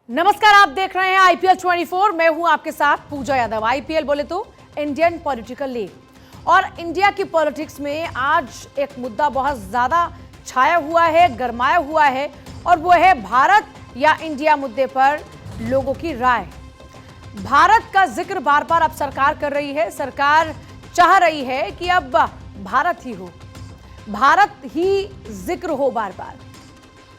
नमस्कार, आप देख रहे हैं आईपीएल 24। मैं हूं आपके साथ पूजा यादव। आईपीएल बोले तो इंडियन पॉलिटिकल लीग, और इंडिया की पॉलिटिक्स में आज एक मुद्दा बहुत ज्यादा छाया हुआ है, गरमाया हुआ है, और वो है भारत या इंडिया मुद्दे पर लोगों की राय। भारत का जिक्र बार बार अब सरकार कर रही है। सरकार चाह रही है कि अब भारत ही हो, भारत ही जिक्र हो बार बार।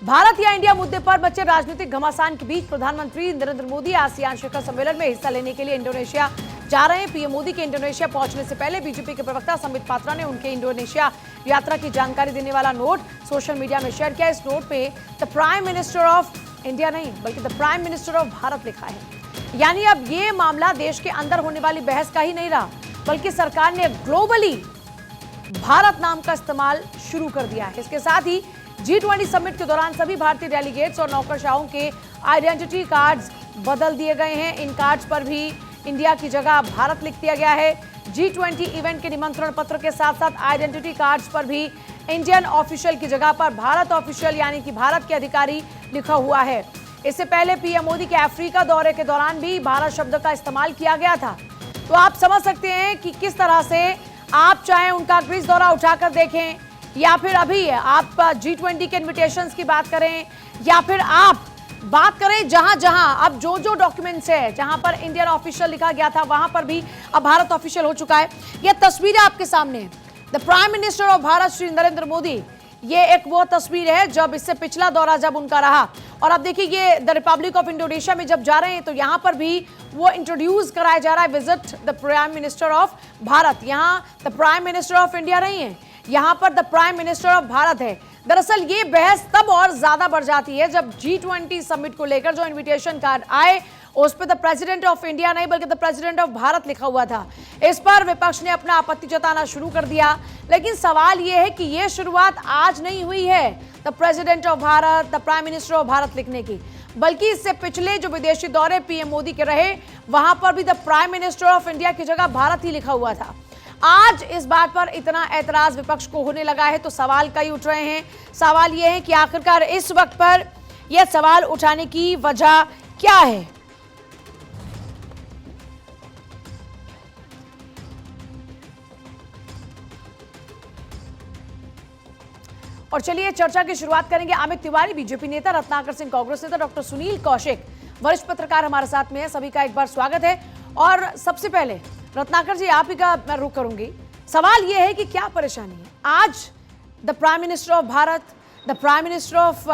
भारत या इंडिया मुद्दे पर बचे राजनीतिक घमासान के बीच प्रधानमंत्री नरेंद्र मोदी आसियान शिखर सम्मेलन में हिस्सा लेने के लिए इंडोनेशिया जा रहे हैं। पीएम मोदी के इंडोनेशिया पहुंचने से पहले बीजेपी के प्रवक्ता संबित पात्रा ने उनके इंडोनेशिया यात्रा की जानकारी देने वाला नोट सोशल मीडिया में शेयर किया। इस नोट पे the prime minister of India नहीं बल्कि the prime minister of Bharat लिखा है। यानी अब ये मामला देश के अंदर होने वाली बहस का ही नहीं रहा, बल्कि सरकार ने ग्लोबली भारत नाम का इस्तेमाल शुरू कर दिया है। इसके साथ ही G20 समिट के दौरान सभी भारतीय डेलीगेट्स और नौकरशाहों के आइडेंटिटी कार्ड्स बदल दिए गए हैं। इन कार्ड्स पर भी इंडिया की जगह भारत लिख दिया गया है। G20 इवेंट के निमंत्रण पत्र के साथ साथ आइडेंटिटी कार्ड्स पर भी इंडियन ऑफिशियल की जगह पर भारत ऑफिशियल यानी कि भारत के अधिकारी लिखा हुआ है। इससे पहले पीएम मोदी के अफ्रीका दौरे के दौरान भी भारत शब्द का इस्तेमाल किया गया था। तो आप समझ सकते हैं कि किस तरह से आप चाहे उनका ग्रीस दौरा उठाकर देखें, या फिर अभी आप G20 के इन्विटेशंस की बात करें, या फिर आप बात करें जहां जहां अब जो जो डॉक्यूमेंट्स है, जहां पर इंडियन ऑफिशियल लिखा गया था वहां पर भी अब भारत ऑफिशियल हो चुका है। यह तस्वीर आपके सामने है। The prime minister of Bharat Shri Narendra Modi, ये एक वो तस्वीर है जब इससे पिछला दौरा जब उनका रहा। और अब देखिए ये द रिपब्लिक ऑफ इंडोनेशिया में जब जा रहे हैं तो यहाँ पर भी वो इंट्रोड्यूस कराया जा रहा है, visit the prime minister of Bharat. यहाँ the prime minister of India नहीं है, यहां पर the prime minister of Bharat है। दरअसल ये बहस तब और ज्यादा बढ़ जाती है जब G20 समिट को लेकर जो इनविटेशन कार्ड आए उस पर द प्रेसिडेंट ऑफ इंडिया नहीं बल्कि द प्रेसिडेंट ऑफ भारत लिखा हुआ था। इस पर विपक्ष ने अपना आपत्ति जताना शुरू कर दिया। लेकिन सवाल यह है कि यह शुरुआत आज नहीं हुई है the president of Bharat, the prime minister of Bharat लिखने की, बल्कि इससे पिछले जो विदेशी दौरे पीएम मोदी के रहे वहां पर भी the prime minister of India की जगह भारत ही लिखा हुआ था। आज इस बात पर इतना ऐतराज विपक्ष को होने लगा है तो सवाल कई उठ रहे हैं। सवाल यह है कि आखिरकार इस वक्त पर यह सवाल उठाने की वजह क्या है। और चलिए चर्चा की शुरुआत करेंगे। अमित तिवारी बीजेपी नेता, रत्नाकर सिंह कांग्रेस नेता, डॉक्टर सुनील कौशिक वरिष्ठ पत्रकार हमारे साथ में है। सभी का एक बार स्वागत है। और सबसे पहले रत्नाकर जी आप ही का मैं रुख करूंगी। सवाल यह है कि क्या परेशानी है आज the prime minister of Bharat, the prime minister of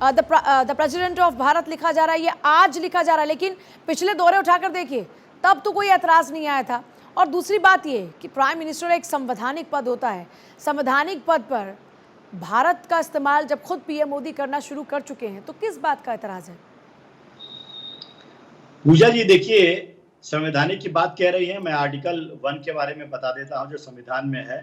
the president of Bharat लिखा जा रहा है, ये आज लिखा जा रहा है, लेकिन पिछले दौरे उठाकर देखिए तब तो कोई एतराज नहीं आया था। और दूसरी बात यह कि प्राइम मिनिस्टर एक संवैधानिक पद होता है, संवैधानिक पद पर भारत का इस्तेमाल जब खुद पीएम मोदी करना शुरू कर चुके हैं तो किस बात का एतराज है? पूजा जी देखिए, संवैधानिक की बात कह रही है। मैं आर्टिकल 1 के बारे में बता देता हूं जो संविधान में है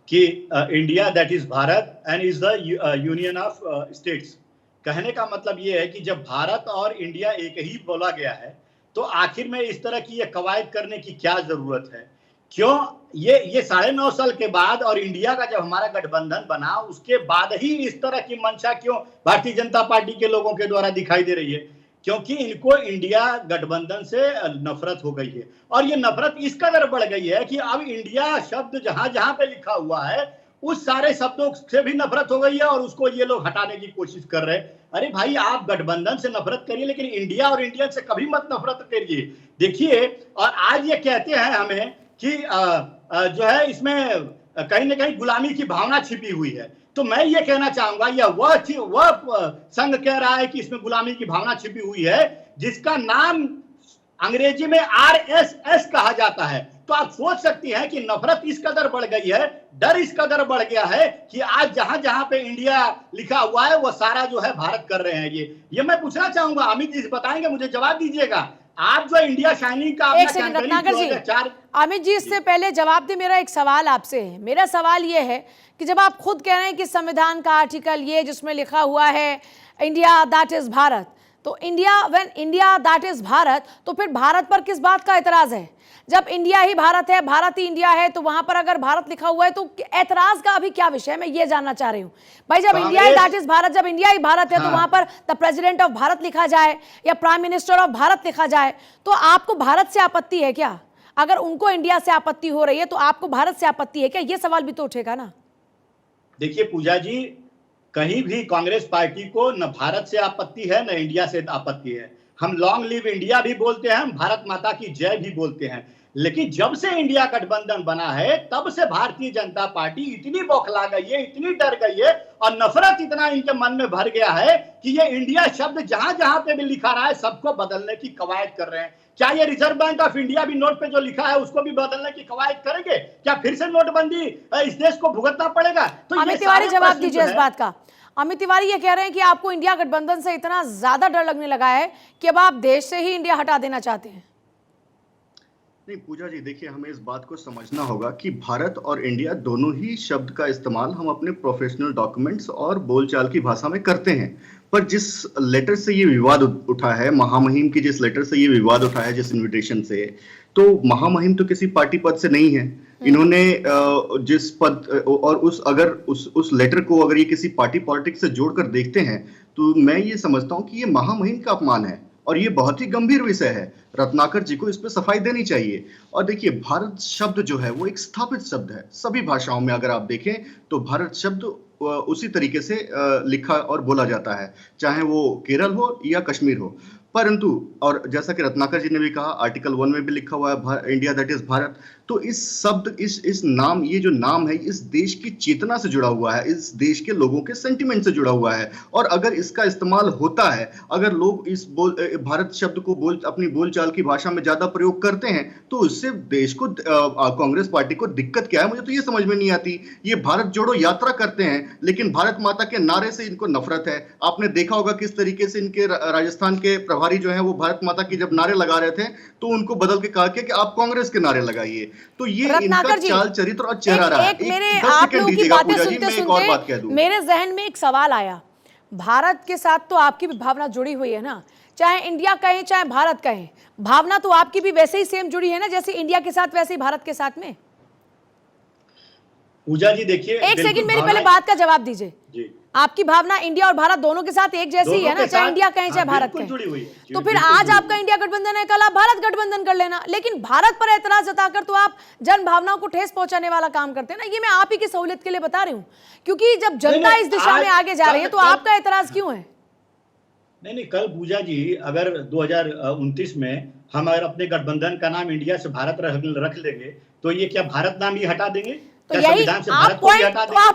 कि India that is Bharat and is the union of states. कहने का मतलब ये है कि जब भारत और इंडिया एक ही बोला गया है तो आखिर में इस तरह की ये कवायद करने की क्या जरूरत है? क्यों ये 9.5 साल के बाद और इंडिया का जब हमारा गठबंधन बना उसके बाद ही इस तरह की मंशा क्यों भारतीय जनता पार्टी के लोगों के द्वारा दिखाई दे रही है? क्योंकि इनको इंडिया गठबंधन से नफरत हो गई है, और ये नफरत इस कदर बढ़ गई है कि अब इंडिया शब्द जहां जहां पे लिखा हुआ है उस सारे शब्दों से भी नफरत हो गई है और उसको ये लोग हटाने की कोशिश कर रहे हैं। अरे भाई, आप गठबंधन से नफरत करिए लेकिन इंडिया और इंडियन से कभी मत नफरत करिए। देखिए, और आज ये कहते हैं हमें कि जो है इसमें कहीं ना कहीं गुलामी की भावना छिपी हुई है। तो मैं ये कहना चाहूंगा, यह वह संघ कह रहा है कि इसमें गुलामी की भावना छिपी हुई है जिसका नाम अंग्रेजी में RSS कहा जाता है। तो आप सोच सकती हैं कि नफरत इस कदर बढ़ गई है, डर इस कदर बढ़ गया है कि आज जहां जहां पे इंडिया लिखा हुआ है वो सारा जो है भारत कर रहे हैं। ये मैं पूछना चाहूंगा, अमित जी बताएंगे, मुझे जवाब दीजिएगा। आप जो इंडिया शाइनिंग का एक सेकंड रत्नाकर जी, अमित जी इससे पहले जवाब दे, मेरा एक सवाल आपसे है। मेरा सवाल ये है कि जब आप खुद कह रहे हैं कि संविधान का आर्टिकल ये जिसमें लिखा हुआ है इंडिया दैट इज भारत, तो India, when India that is Bharat, तो फिर भारत पर किस बात का एतराज है? जब इंडिया ही भारत है, भारत ही इंडिया है, तो वहां पर अगर भारत लिखा हुआ है तो एतराज का अभी क्या विषय है? मैं ये जानना चाह रही हूं भाई। जब India he that is Bharat, जब इंडिया ही भारत है, तो वहां पर द प्रेसिडेंट ऑफ भारत लिखा जाए या प्राइम मिनिस्टर ऑफ भारत लिखा जाए, तो आपको भारत से आपत्ति है क्या? अगर उनको इंडिया से आपत्ति हो रही है तो आपको भारत से आपत्ति है क्या? ये सवाल भी तो उठेगा ना। देखिए पूजा जी, कहीं भी कांग्रेस पार्टी को न भारत से आपत्ति है न इंडिया से आपत्ति है। हम लॉन्ग लिव इंडिया भी बोलते हैं, हम भारत माता की जय भी बोलते हैं। लेकिन जब से इंडिया गठबंधन बना है तब से भारतीय जनता पार्टी इतनी बौखला गई है, इतनी डर गई है और नफरत इतना इनके मन में भर गया है कि ये इंडिया शब्द जहां जहां पे भी लिखा रहा है सबको बदलने की कवायद कर रहे हैं। क्या ये रिजर्व बैंक ऑफ इंडिया भी नोट पे जो लिखा है उसको भी बदलने की कवायद करेंगे? क्या फिर से नोटबंदी इस देश को भुगतना पड़ेगा? तो अमित तिवारी जवाब दीजिए इस बात का। अमित तिवारी ये कह रहे हैं कि आपको इंडिया गठबंधन से इतना ज्यादा डर लगने लगा है कि अब आप देश से ही इंडिया हटा देना चाहते हैं। नहीं पूजा जी, देखिए हमें इस बात को समझना होगा कि भारत और इंडिया दोनों ही शब्द का इस्तेमाल हम अपने प्रोफेशनल डॉक्यूमेंट्स और बोलचाल की भाषा में करते हैं। पर जिस लेटर से ये विवाद उठा है, महामहिम की जिस लेटर से ये विवाद उठा है, जिस इन्विटेशन से, तो महामहिम तो किसी पार्टी पद से नहीं है। इन्होंने जिस पद और उस लेटर को अगर ये किसी पार्टी पॉलिटिक्स से जोड़कर देखते हैं तो मैं ये समझता हूं कि ये महामहिम का अपमान है और ये बहुत ही गंभीर विषय है। रत्नाकर जी को इस पे सफाई देनी चाहिए। और देखिए, भारत शब्द जो है वो एक स्थापित शब्द है। सभी भाषाओं में अगर आप देखें तो भारत शब्द उसी तरीके से लिखा और बोला जाता है, चाहे वो केरल हो या कश्मीर हो। परंतु, और जैसा कि रत्नाकर जी ने भी कहा, आर्टिकल 1 में भी लिखा हुआ है इंडिया दैट इज भारत। तो इस शब्द, इस नाम, ये जो नाम है, इस देश की चेतना से जुड़ा हुआ है, इस देश के लोगों के सेंटिमेंट से जुड़ा हुआ है। और अगर इसका इस्तेमाल होता है, अगर लोग इस भारत शब्द को अपनी बोलचाल की भाषा में ज्यादा प्रयोग करते हैं, तो उससे देश को, कांग्रेस पार्टी को दिक्कत क्या है, मुझे तो ये समझ में नहीं आती। ये भारत जोड़ो यात्रा करते हैं, लेकिन भारत माता के नारे से इनको नफरत है। आपने देखा होगा किस तरीके से इनके राजस्थान के प्रभारी जो है वो भारत माता की जब नारे लगा रहे थे तो उनको बदल के कहा कि आप कांग्रेस के नारे लगाइए। तो ये इनका चाल चरित्र और चेहरा रहा है। मेरे आप लोगों की बातें सुनते मेरे जहन में एक सवाल आया। भारत के साथ तो आपकी भी भावना जुड़ी हुई है ना, चाहे इंडिया कहें चाहे भारत कहें, भावना तो आपकी भी वैसे ही सेम जुड़ी है ना, जैसे इंडिया के साथ वैसे ही भारत के साथ में। पूजा जी देखिए, एक सेकंड मेरी पहले बात का जवाब दीजिए जी। आपकी भावना इंडिया और भारत दोनों के साथ एक जैसी है ना, चाहे इंडिया कहें चाहे भारत कहें। तो फिर आज आपका इंडिया गठबंधन है, कल आप भारत गठबंधन कर लेना। लेकिन भारत पर एतराज जताकर तो आप जन भावनाओं को ठेस पहुंचाने वाला काम करते हैं ना। ये मैं आप ही की सहूलियत के लिए बता रही हूं, क्योंकि जब जनता इस दिशा में आगे जा रही है तो आपका एतराज क्यों है? नहीं, कल पूजा जी, अगर 2029 में हम अगर अपने गठबंधन का नाम इंडिया से भारत रख लेंगे तो ये क्या भारत नाम ही हटा देंगे? तो यही आप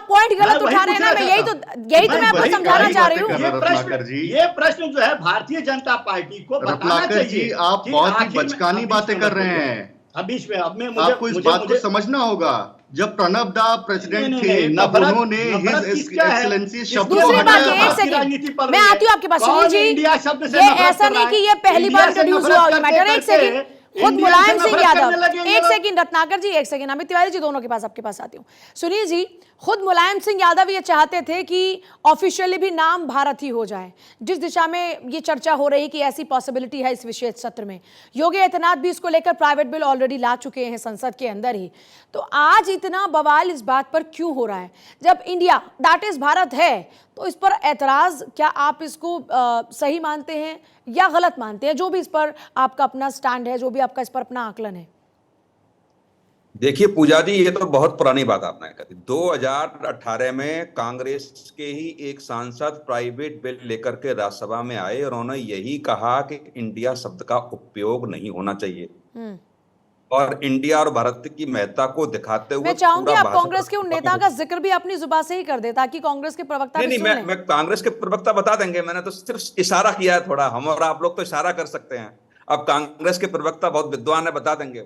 पॉइंट गलत उठा रहे हैं ना। मैं यही तो मैं आपको समझाना चाह रही हूँ। ये प्रश्न जो है भारतीय जनता पार्टी को बताना चाहिए। आप बहुत ही बचकानी बातें कर रहे हैं। अब बीच में आपको इस बात को समझना होगा। जब प्रणब दा प्रेसिडेंट थे तब उन्होंने हिज एक्सेलेंसी शब्द को हटाया। मैं आती हूँ आपके पास, सुनील जी। ये ऐसा नहीं कि ये पहली बार इंट्रोड्यूस हुआ ये मैटर। एक सेकंड, खुद मुलायम सिंह यादव, एक सेकंड रत्नाकर जी, एक सेकंड अमित तिवारी जी, दोनों के पास आपके पास आती हूँ। सुनील जी, खुद मुलायम सिंह यादव ये चाहते थे कि ऑफिशियली भी नाम भारत ही हो जाए, जिस दिशा में ये चर्चा हो रही कि ऐसी पॉसिबिलिटी है इस विशेष सत्र में। योगी आदित्यनाथ भी इसको लेकर प्राइवेट बिल ऑलरेडी ला चुके हैं संसद के अंदर ही। तो आज इतना बवाल इस बात पर क्यों हो रहा है? जब इंडिया दैट इज भारत है तो इस पर ऐतराज, क्या आप इसको सही मानते हैं या गलत मानते हैं? जो भी इस पर आपका अपना स्टैंड है, जो भी आपका इस पर अपना आकलन है। देखिए पूजा जी, ये तो बहुत पुरानी बात आपने कही। 2018 में कांग्रेस के ही एक सांसद प्राइवेट बिल लेकर के राज्यसभा में आए और उन्होंने यही कहा कि इंडिया शब्द का उपयोग नहीं होना चाहिए और इंडिया और भारत की महत्ता को दिखाते हुए मैं चाहूंगी आप कांग्रेस के उन नेता का जिक्र भी अपनी जुबान से ही कर दे ताकि कांग्रेस के प्रवक्ता नहीं, मैं कांग्रेस के प्रवक्ता बता देंगे। मैंने तो सिर्फ इशारा किया है थोड़ा। हम और आप लोग तो इशारा कर सकते हैं। अब कांग्रेस के प्रवक्ता बहुत विद्वान है, बता देंगे।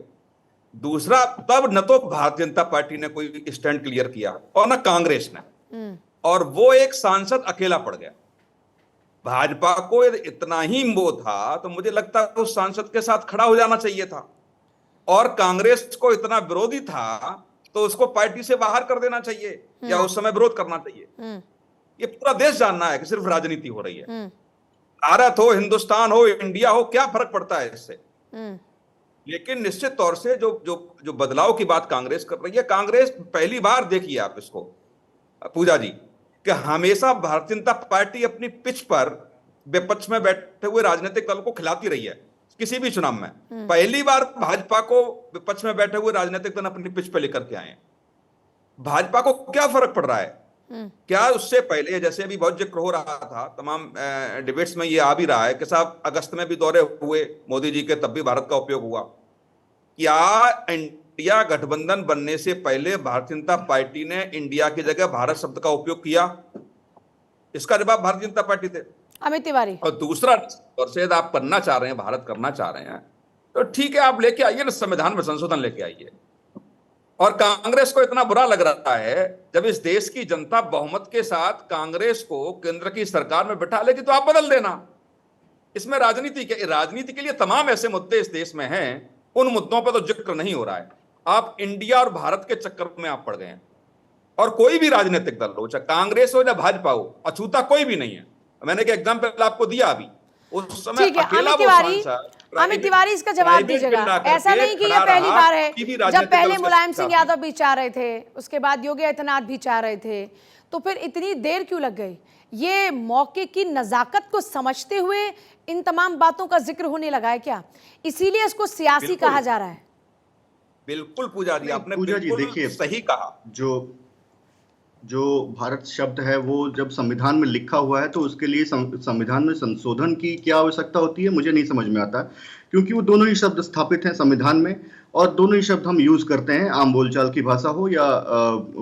दूसरा, तब न तो भारतीय जनता पार्टी ने कोई स्टैंड क्लियर किया और न कांग्रेस ने, और वो एक सांसद अकेला पड़ गया। भाजपा को इतना ही मोह था तो मुझे लगता है उस सांसद के साथ खड़ा हो जाना चाहिए था, और कांग्रेस को इतना विरोधी था तो उसको पार्टी से बाहर कर देना चाहिए या उस समय विरोध करना चाहिए। ये पूरा देश जानना है कि सिर्फ राजनीति हो रही है। भारत हो, हिंदुस्तान हो, इंडिया हो, क्या फर्क पड़ता है इससे। हम्म। लेकिन निश्चित तौर से जो जो जो बदलाव की बात कांग्रेस कर रही है, कांग्रेस पहली बार देखिए आप इसको पूजा जी, कि हमेशा भारतीय जनता पार्टी अपनी पिच पर विपक्ष में बैठे हुए राजनीतिक दल को खिलाती रही है किसी भी चुनाव में। पहली बार भाजपा को विपक्ष में बैठे हुए राजनीतिक दल अपनी पिच पर लेकर के आए हैं। भाजपा को क्या फर्क पड़ रहा है? क्या उससे पहले, जैसे अभी बहुत जिक्र हो रहा था, तमाम डिबेट्स में ये आ भी रहा है कि साहब अगस्त में भी दौरे हुए मोदी जी के, तब भी भारत का उपयोग हुआ। क्या इंडिया गठबंधन बनने से पहले भारतीय जनता पार्टी ने इंडिया की जगह भारत शब्द का उपयोग किया? इसका जवाब भारतीय जनता पार्टी थे। अमित तिवारी। और दूसरा, और शायद आप करना चाह रहे हैं, भारत करना चाह रहे हैं, तो ठीक है, आप लेके आइए ना, संविधान में संशोधन लेके आइए। और कांग्रेस को इतना बुरा लग रहा है जब इस देश की जनता बहुमत के साथ कांग्रेस को केंद्र की सरकार में बिठा लेगी तो आप बदल देना। इसमें राजनीति के लिए तमाम ऐसे मुद्दे इस देश में हैं, उन मुद्दों पर तो जिक्र नहीं हो रहा है। आप इंडिया और भारत के चक्कर में आप पड़ गए हैं। और कोई भी राजनीतिक दल हो, चाहे कांग्रेस हो या भाजपा हो, अछूता कोई भी नहीं है। मैंने एक एग्जाम्पल आपको दिया अभी, उस समय ठीक है, अकेला अमित तिवारी इसका जवाब दीजिएगा। ऐसा नहीं कि ये पहली बार है, जब पहले मुलायम सिंह यादव भी चाह रहे थे, उसके बाद योगी आदित्यनाथ भी चाह रहे थे, तो फिर इतनी देर क्यों लग गई? ये मौके की नजाकत को समझते हुए इन तमाम बातों का जिक्र होने लगा है क्या? इसीलिए इसको सियासी कहा जा रहा है। बिल्कुल पूजा जी, आपने देखिए सही कहा। जो भारत शब्द है वो जब संविधान में लिखा हुआ है तो उसके लिए संविधान में संशोधन की क्या आवश्यकता होती है, मुझे नहीं समझ में आता, क्योंकि वो दोनों ही शब्द स्थापित हैं संविधान में और दोनों ही शब्द हम यूज करते हैं, आम बोलचाल की भाषा हो या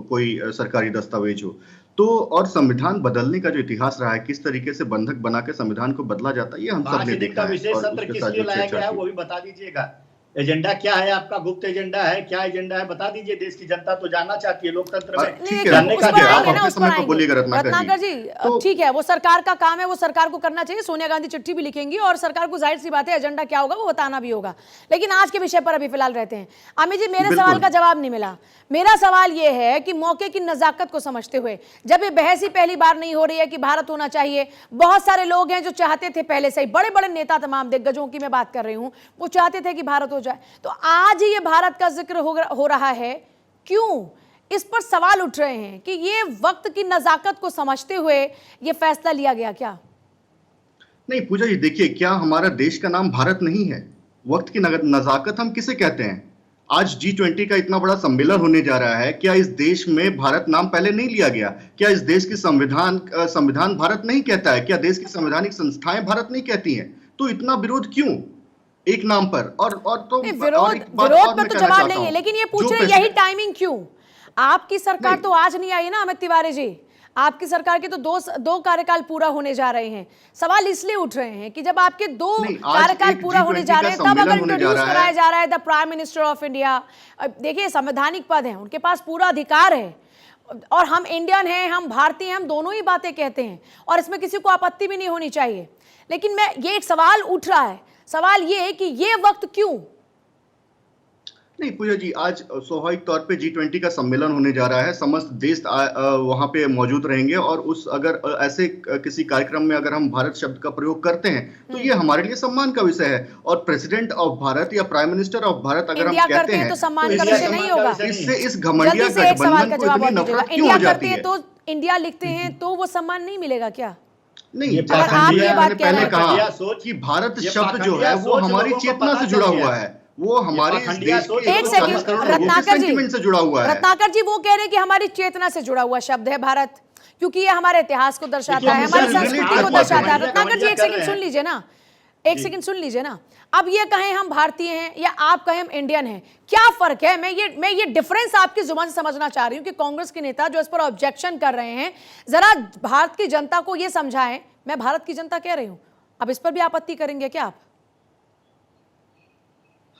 कोई सरकारी दस्तावेज हो। तो और संविधान बदलने का जो इतिहास रहा है, किस तरीके से बंधक बना के संविधान को बदला जाता है, ये हम सब ने देखा है। विशेष सत्र किस लिए लाया गया है वो भी बता दीजिएगा। एजेंडा क्या है आपका? गुप्त एजेंडा है, क्या एजेंडा है बता दीजिए, देश की जनता तो जानना चाहती है लोकतंत्र में। ठीक है, रत्नाकर जी, ठीक है, वो सरकार का काम है, वो सरकार को करना चाहिए। सोनिया गांधी चिट्ठी भी लिखेंगी और सरकार को जाहिर सी बात है एजेंडा क्या होगा वो बताना भी होगा। लेकिन आज के विषय पर अभी फिलहाल रहते हैं। अमित जी, मेरे सवाल का जवाब नहीं मिला। मेरा सवाल यह है कि मौके की नजाकत को समझते हुए, जब ये बहस ही पहली बार नहीं हो रही है कि भारत होना चाहिए, बहुत सारे लोग हैं जो चाहते थे पहले से ही, बड़े बड़े नेता, तमाम दिग्गजों की मैं बात कर रही हूं, वो चाहते थे कि भारत हो जाए। तो आज ये भारत का जिक्र हो रहा है, क्यों? इस पर सवाल उठ रहे हैं कि ये वक्त की नजाकत को समझते हुए ये फैसला लिया गया क्या? नहीं पूजा जी, देखिए, क्या हमारा देश का नाम भारत नहीं है? वक्त की नजाकत हम किसे कहते हैं? आज G20 का इतना बड़ा सम्मेलन होने जा रहा है, क्या इस देश में भारत नाम पहले नहीं लिया गया? क्या इस देश की संविधान भारत नहीं कहता है? क्या देश की संवैधानिक संस्थाएं भारत नहीं कहती हैं? तो इतना विरोध क्यों एक नाम पर? और तो विरोध पर तो जवाब नहीं है, लेकिन ये पूछ रहे यही टाइमिंग क्यों? आपकी सरकार तो आज नहीं आई ना अमित तिवारी जी, आपकी सरकार के तो दो कार्यकाल पूरा होने जा रहे हैं। सवाल इसलिए उठ रहे हैं कि जब आपके दो कार्यकाल पूरा होने जा रहे हैं, तब अगर इंट्रोड्यूस कराया जा रहा है the prime minister of India. देखिए, संवैधानिक पद है, उनके पास पूरा अधिकार है, और हम इंडियन हैं, हम भारतीय हैं, हम दोनों ही बातें कहते हैं और इसमें किसी को आपत्ति भी नहीं होनी चाहिए। लेकिन ये एक सवाल उठ रहा है, सवाल ये है कि ये वक्त क्यों? नहीं पूजा जी, आज स्वाभाविक तौर पे G20 का सम्मेलन होने जा रहा है, समस्त देश वहां पे मौजूद रहेंगे और अगर ऐसे किसी कार्यक्रम में अगर हम भारत शब्द का प्रयोग करते हैं तो ये हमारे लिए सम्मान का विषय है। और प्रेसिडेंट ऑफ भारत या प्राइम मिनिस्टर ऑफ भारत अगर हम कहते हैं तो सम्मान का विषय नहीं होगा। इससे इस घमंडिया गठबंधन को इतनी नफरत क्यों हो जाती है? तो इंडिया लिखते हैं तो वो सम्मान नहीं मिलेगा क्या? नहीं, मैंने पहले कहा कि भारत शब्द जो है वो हमारी चेतना से जुड़ा हुआ है, वो हमारे एक सेकंड रत्नाकर जी से जुड़ा हुआ है। रत्नाकर जी वो कह रहे हैं कि हमारी चेतना से जुड़ा हुआ शब्द है भारत, क्योंकि ये हमारे इतिहास को दर्शाता है, हमारी संस्कृति को दर्शाता है। रत्नाकर जी एक सेकंड सुन लीजिए ना, एक सेकंड सुन लीजिए ना। अब ये कहें हम भारतीय हैं या आप कहें हम इंडियन हैं, क्या फर्क है? मैं ये डिफरेंस आपकी जुबान से समझना चाह रही हूं कि कांग्रेस के नेता जो इस पर ऑब्जेक्शन कर रहे हैं, जरा भारत की जनता को ये समझाएं। मैं भारत की जनता कह रही हूं, अब इस पर भी आपत्ति करेंगे क्या आप?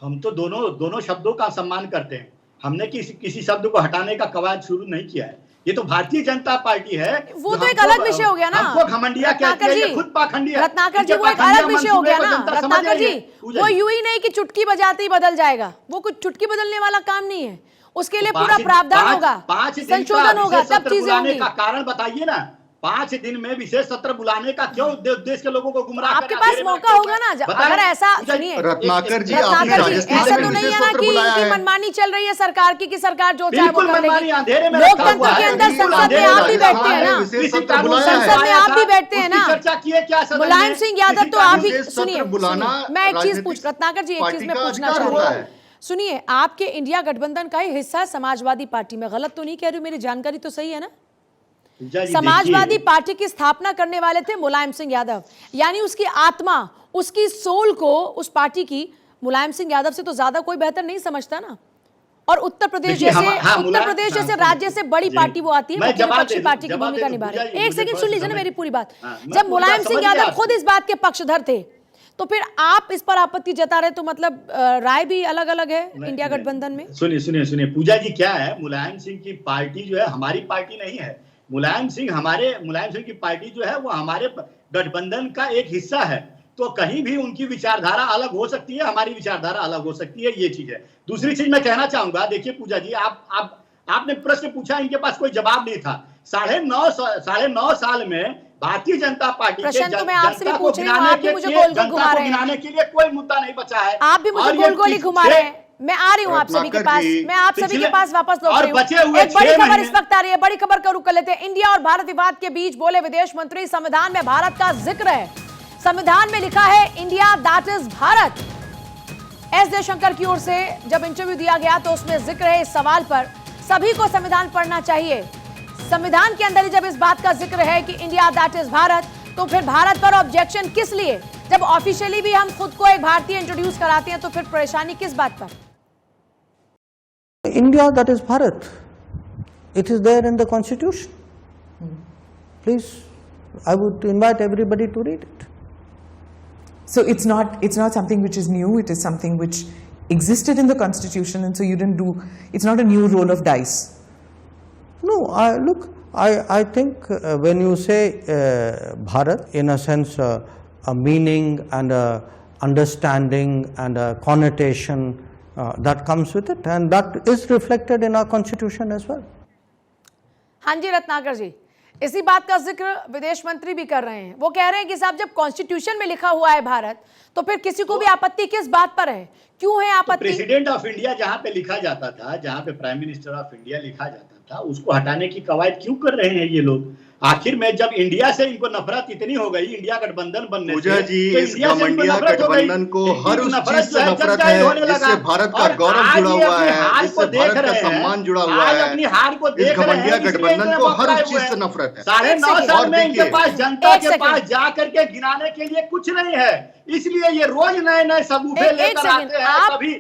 हम तो दोनों शब्दों का सम्मान करते हैं। हमने किसी शब्द को हटाने का कवायद शुरू नहीं किया है। ये तो भारतीय जनता पार्टी है, वो तो एक अलग विषय हो गया ना। हमको घमंडिया कहती है, ये खुद पाखंडी है। रत्नाकर जी, वो एक अलग विषय हो गया ना। रत्नाकर जी, वो यूं ही नहीं कि चुटकी बजाते ही बदल जाएगा, वो कुछ चुटकी बदलने वाला काम नहीं है। उसके लिए पूरा प्रावधान होगा, संशोधन होगा, तब चीजें होंगी। कारण बताइए ना, 5 दिन में विशेष सत्र बुलाने का क्यों देश के लोगों को गुमराह आपके पास मौका होगा ना, अगर ऐसा सुनिए रत्नाकर जी, आपने रत्नाकर जी, राजस्थान ऐसा में तो नहीं विशेष है ना सत्र कि बुलाया इनकी है। मनमानी चल रही है सरकार की सरकार जो चाहे वो बिल्कुल कर मनमानी लेगी। अंधेरे में रखा लोकतंत्र हुआ के है, अंदर बिल्कुल संसद में अंधेरे आप में भी रखा बैठते हैं है। ना, विशेष किसी सत्र कानून बुलाया है। संसद में आप भी बैठते हैं उसकी ना। चर्चा किए क्या सदन में? मुलायम सिंह यादव किसी तो आप ही विशेष सत्र सुनिए बुलाना मैं एक चीज राजनीतिक पूछ रत्नाकर जी, एक चीज पार्टी मैं का पूछना अधिकार चाह होता रही है। हूँ। सुनिए, आपके इंडिया गठबंधन का ही हिस्सा है समाजवादी पार्टी में, गलत तो नहीं कह रही हूँ, मेरी जानकारी तो सही है ना? पूजा जी, समाजवादी देखिए, पार्टी की स्थापना करने वाले थे मुलायम सिंह यादव, यानी उसकी आत्मा, उसकी सोल को, उस पार्टी की मुलायम सिंह यादव से तो ज्यादा कोई बेहतर नहीं समझता ना। और उत्तर प्रदेश देखिए, जैसे मुलायम- उत्तर प्रदेश जैसे राज्य से बड़ी जी। पार्टी वो आती है, मैं मुख्य जवाब विपक्षी दे दूं, पार्टी की जवाब भूमिका दे दूं, निभा रही पूजा है। जी, एक मुझे सेकंड थोड़ा सुन सा लीजिए ना समय- मेरी पूरी बात। हाँ, मैं जब पूरी मुलायम बात सिंह समझ यादव गया खुद इस बात के पक्षधर थे, तो फिर आप इस पर आपत्ति जता रहे, तो मतलब राय भी अलग अलग है इंडिया गठबंधन में। सुनिए सुनिए सुनिए पूजा जी, क्या है, मुलायम सिंह की पार्टी जो है हमारी पार्टी नहीं है। मुलायम सिंह की पार्टी जो है वो हमारे गठबंधन का एक हिस्सा है। तो कहीं भी उनकी विचारधारा अलग हो सकती है, हमारी विचारधारा अलग हो सकती है, ये चीज है। दूसरी चीज मैं कहना चाहूंगा, देखिए पूजा जी, आपने प्रश्न पूछा, इनके पास कोई जवाब नहीं था। 9.5 साल में भारतीय जनता पार्टी के प्रश्न तो मैं आपसे भी जनता को पूछ रही हूँ, गिनाने आप भी के मुझे लिए- गोल-गोल जनता घुमा को रहे हैं। गिनाने के लिए कोई मुद्दा नहीं बचा है। आप भी मुझे और ये गोल गोल ही घुमा रहे हैं। मैं आ रही हूँ आप सभी के पास, मैं आप सभी के पास वापस लौट रही हूँ। एक बड़ी खबर इस वक्त आ रही है, बड़ी खबर का रुख कर लेते हैं। इंडिया और भारत विवाद के बीच बोले विदेश मंत्री, संविधान में भारत का जिक्र है। संविधान में लिखा है India that is Bharat. S Jaishankar की ओर से जब इंटरव्यू दिया गया तो उसमें जिक्र है इस सवाल पर, सभी को संविधान पढ़ना चाहिए। संविधान के अंदर ही जब इस बात का जिक्र है कि इंडिया दैट इज भारत, तो फिर भारत पर ऑब्जेक्शन किस लिए? जब ऑफिशियली भी हम खुद को एक भारतीय इंट्रोड्यूस कराते हैं, तो फिर परेशानी किस बात पर? India, that is Bharat. It is there in the constitution. Please, I would invite everybody to read it. So it's not something which is new. It is something which existed in the constitution, and so you didn't do. It's not a new roll of dice. No, I think when you say Bharat, in a sense, a meaning and a understanding and a connotation that comes with it, and that is reflected in our constitution as well. हाँ जी रत्नाकर जी, इसी बात का जिक्र विदेश मंत्री भी कर रहे हैं। वो कह रहे हैं कि साहब जब कॉन्स्टिट्यूशन में लिखा हुआ है भारत, तो फिर किसी को भी आपत्ति किस बात पर है? क्यों है आपत्ति? प्रेसिडेंट ऑफ इंडिया जहां पे लिखा जाता था, जहां पे प्राइम मिनिस्टर ऑफ इंडिया लिखा जाता था, उसको हटाने की कवायद क्यों कर रहे हैं ये लोग? आखिर में जब इंडिया से इनको नफरत इतनी हो गई, इंडिया गठबंधन बनने से, पूजा जी, तो इस इंडिया से इनको घमंडिया नफरत हो गई। गठबंधन को हर उस नफरत चीज जो से है नफरत जज्बाई है होने लगा। जिससे भारत का और गौरव आज जुड़ा ये हुआ अपनी है, हार जिससे को देख भारत का रहे हैं, सम्मान जुड़ा हुआ आज है। अपनी हार को इस देख रहे हैं, घमंडिया इसलिए गठबंधन इतने को हर बौखलाए उस चीज हुए से हैं। नफरत है। 9.5 एक साल और में इनके देखिए, पास जनता एक के सेकंड। पास जा करके गिनाने के लिए कुछ नहीं है, इसलिए ये रोज नए नए सबूफे एक लेकर सेकंड, आते हैं। कभी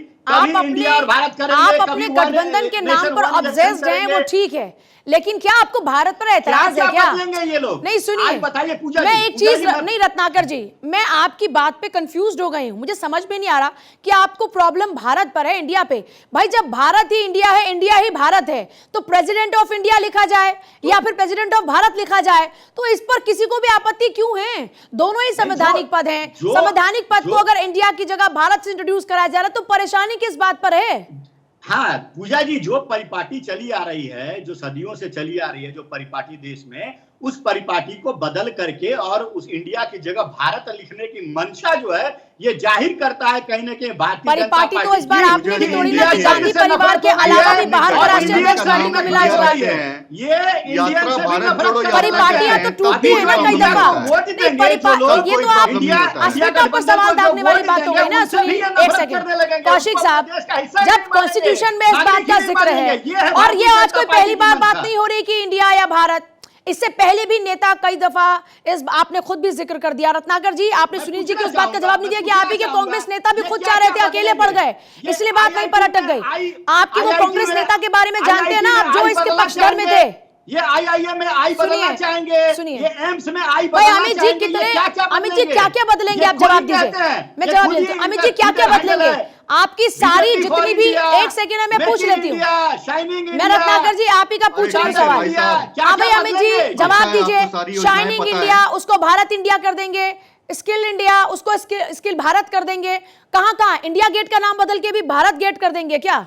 इंडिया और भारत करेंगे, आप कभी अपने one गठबंधन के नाम nation, पर one election ऑब्सेस्ड हैं, वो करेंगे। ठीक है, लेकिन क्या आपको भारत पर एतराज है क्या क्या? बदलेंगे ये लोग? नहीं सुनिए, आज बताइए पूजा मैं जी, एक पूजा चीज जी, मैं- नहीं रत्नाकर जी, मैं आपकी बात पे कंफ्यूज्ड हो गई हूं। मुझे समझ में नहीं आ रहा कि आपको प्रॉब्लम भारत पर है, इंडिया पे। भाई जब भारत ही इंडिया है, इंडिया ही भारत है, तो प्रेसिडेंट ऑफ इंडिया लिखा जाए या फिर प्रेसिडेंट ऑफ भारत लिखा जाए, तो इस पर किसी को भी आपत्ति क्यों है? दोनों ही संवैधानिक पद हैं। संवैधानिक पद को अगर इंडिया की जगह भारत से इंट्रोड्यूस कराया जा रहा है, तो परेशानी किस बात पर है? हाँ पूजा जी, जो परिपाटी चली आ रही है, जो सदियों से चली आ रही है, जो परिपाटी देश में, उस परिपाटी को बदल करके और उस इंडिया की जगह भारत लिखने की मंशा जो है, ये जाहिर करता है कहीं ना कहीं भारतीय जनता परिपाटी तो इस बार की आपने भी की तोड़ी इंडिया ना, की कि गांधी से परिवार के नफरत हो गई अलावा है। भी बाहर का और राष्ट्रीय इंडिया अध्यक्ष का गांधी को नाम मिला किया जुला गया के। है। ये इंडियन यात्रा से भी भारत नफरत जोड़ो करते यात्रा परिपाटियां तो है, टूटती है ना ताकि कई इंडिया दफा। का वोट नहीं, देंगे जो लोग, ये तो कोई आप प्रॉब्लम नहीं होता है। अस्मिता पर सवाल दागने वाली बात हो गई ना। सुनिए एक सेकंड कौशिक साहब, जब कॉन्स्टिट्यूशन में इस बात का जिक्र है, और ये आज कोई पहली बार बात नहीं हो रही कि इंडिया या भारत, इससे पहले भी नेता कई दफा इस आपने खुद भी जिक्र कर दिया। रत्नाकर जी, आपने सुनील जी की उस बात का जवाब नहीं दिया कि आप ही के कांग्रेस नेता भी खुद चाह रहे थे, अकेले पड़ गए, इसलिए बात वहीं पर अटक गई। आपकी वो कांग्रेस नेता के बारे में जानते हैं ना आप, जो इसके पक्षधर में थे। ये आईआईएम में आई बदलना चाहेंगे, सुनिए। ये एम्स में आई भाई बदलना अमित जी चाहेंगे, कितने, ये क्या-क्या अमित जी बदलेंगे? क्या क्या बदलेंगे? ये आप खुद ही जवाब दीजिए, कहते हैं, मैं ये जवाब खुद ही देती हूँ। अमित इनका जी क्या क्या सीधा बदलेंगे? हैंडल है। आपकी सारी BJP जितनी for भी, India, एक सेकंड में मैं Make पूछ in लेती हूँ। India, Shining मैं India। रत्नाकर जी आप ही का पूछ रही हूँ ठीक है सवाल। भाई साहब, क्या हाँ भाई क्या अमित जी बदलेंगे? जवाब अच्छा है, दीजिए। आपको सारी योजनाएं शाइनिंग पता है। इंडिया उसको भारत इंडिया कर देंगे, स्किल इंडिया उसको स्किल भारत कर देंगे, कहाँ कहाँ इंडिया गेट का नाम बदल के भी भारत गेट कर देंगे क्या?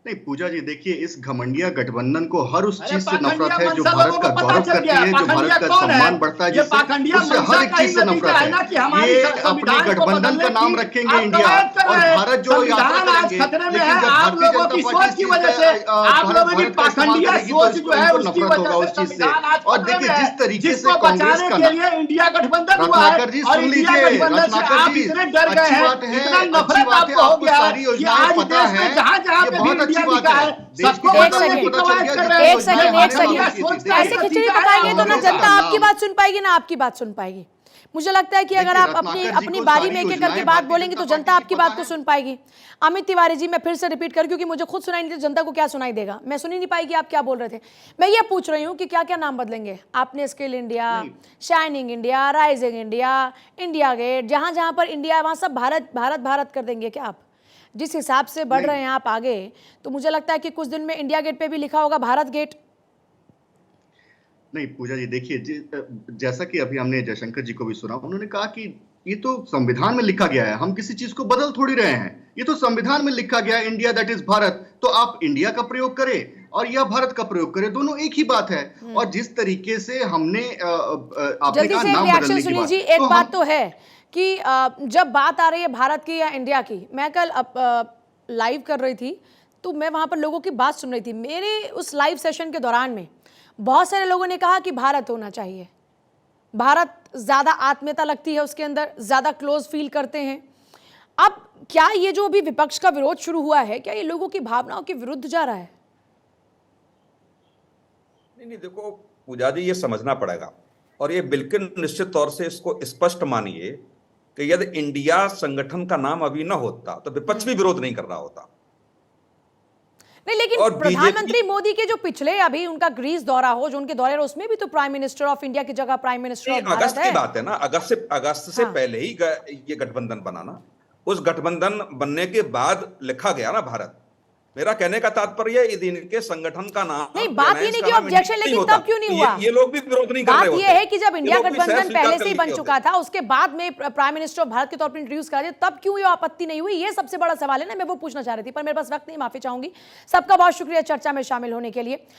नहीं पूजा जी, देखिए इस घमंडिया गठबंधन को हर उस अरे चीज से पाखंडिया नफरत है जो मनसा भारत लोगों का को पता गौरव चल करती गया, है, जो पाखंडिया भारत का कौन है? सम्मान बढ़ता है, ये जिससे पाखंडिया उससे मनसा हर एक का चीज ही से नतीजा नफरत है ना कि है। हमारी ये अपने संविधान को गठबंधन बदलने का नाम की रखेंगे आप इंडिया, कवायद कर और रहे हैं। भारत जो यात्रा संविधान आज करेंगे, खतरे में लेकिन है जब आप भारतीय लोगों जनता की पार्टी सोच इस की चीज वजह से, आप भारत लोगों की भारत का इस्तेमाल पाखंडिया करेगी तो सोच जो है इनको उसकी नफरत वजह होगा से उस चीज से। संविधान आज और खतरे देखिए में है, जिस तरीके जिसको से कांग्रेस बचाने का के लिए इंडिया गठबंधन हुआ है। रत्नाकर जी और सुन इंडिया लीजिए, गठबंधन से रत्नाकर आप जी इतने डर गए अच्छी हैं, बात है, इतना अच्छी नफरत बात है, आपको हो आपको गया है सारी कि योजनाएं आज पता देश में है, जहां जहां ये पे भी बहुत इंडिया अच्छी बात लिखा है। है देश की सबको एक जनता बदलने को की सेकंड, पता चल कवायद गया कर जितनी रहे हैं। एक सेकंड, योजनाएं एक हमारे सेकंड। मुल्क की सोच थी। का ऐसे खिचड़ी नतीजा है पकाएंगे तो आप ना लोगों का। जनता आपकी नाम। बात सुन पाएगी ना आपकी बात सुन पाएगी। मुझे लगता है कि अगर देखिए, आप अपनी रत्नाकर जी अपनी को बारी सारी में एक एक करके योजनाएं बात भारतीय बोलेंगे तो जनता जनता पार्टी आपकी की बात पता को है। सुन पाएगी। अमित तिवारी जी, मैं फिर से रिपीट कर, क्योंकि मुझे खुद सुनाई नहीं देता, जनता को क्या सुनाई देगा, मैं सुन ही नहीं पाई कि आप क्या बोल रहे थे। मैं ये पूछ रही हूँ कि क्या क्या नाम बदलेंगे आपने? Skill India, Shining India, Rising India, India Gate, जहां जहां पर इंडिया है वहां सब भारत भारत भारत कर देंगे क्या आप? जिस हिसाब से बढ़ रहे हैं आप आगे, तो मुझे लगता है कि कुछ दिन में इंडिया गेट पे भी लिखा होगा भारत गेट। नहीं पूजा जी, देखिए जैसा कि अभी हमने जयशंकर जी को भी सुना, उन्होंने कहा कि ये तो संविधान में लिखा गया है, हम किसी चीज को बदल थोड़ी रहे हैं, ये तो संविधान में लिखा गया है, इंडिया दैट इज भारत, तो आप इंडिया का प्रयोग करें और या भारत का प्रयोग करें, दोनों एक ही बात है। और जिस तरीके से हमने आपने जल्दी कहा से एक नाम रिएक्शन बदलने की सुनिए बात, जी। एक तो बात तो है कि जब बात आ रही है भारत की या इंडिया की, मैं कल लाइव कर रही थी तो मैं वहां पर लोगों की बात सुन रही थी। मेरे उस लाइव सेशन के दौरान में बहुत सारे लोगों ने कहा कि भारत होना चाहिए, भारत ज्यादा आत्मीयता लगती है उसके अंदर, ज्यादा क्लोज फील करते हैं। अब क्या ये जो अभी विपक्ष का विरोध शुरू हुआ है, क्या ये लोगों की भावनाओं के विरुद्ध जा रहा है? नहीं, देखो पूजा जी, ये समझना पड़ेगा और ये बिल्कुल निश्चित तौर से इसको स्पष्ट मानिए कि यदि इंडिया संगठन का नाम अभी न होता तो विपक्ष भी विरोध नहीं कर रहा होता। नहीं, लेकिन और प्रधानमंत्री मोदी के जो पिछले अभी उनका ग्रीस दौरा हो, जो उनके दौरे, उसमें भी तो प्राइम मिनिस्टर ऑफ इंडिया की जगह प्राइम मिनिस्टर ऑफ भारत अगस्त की है। बात है ना, अगस्त से हाँ। पहले ही ये गठबंधन बना ना, उस गठबंधन बनने के बाद लिखा गया ना भारत। मेरा कहने का तात्पर्य इनके संगठन का नाम नहीं, बात ये नहीं कि ऑब्जेक्शन, लेकिन तब क्यों नहीं हुआ? ये लोग भी विरोध नहीं कर रहे बात होते। ये है कि जब इंडिया ये लोग भी गठबंधन सहज स्वीकार पहले कर से ही लेते बन होते। चुका था, उसके बाद में प्राइम मिनिस्टर ऑफ भारत के तौर पर इंट्रोड्यूस करा दिया, तब क्यों ये आपत्ति नहीं हुई? ये सबसे बड़ा सवाल है ना, मैं वो पूछना चाह रही थी, पर मेरे पास वक्त नहीं, माफी चाहूंगी। सबका बहुत शुक्रिया चर्चा में शामिल होने के लिए।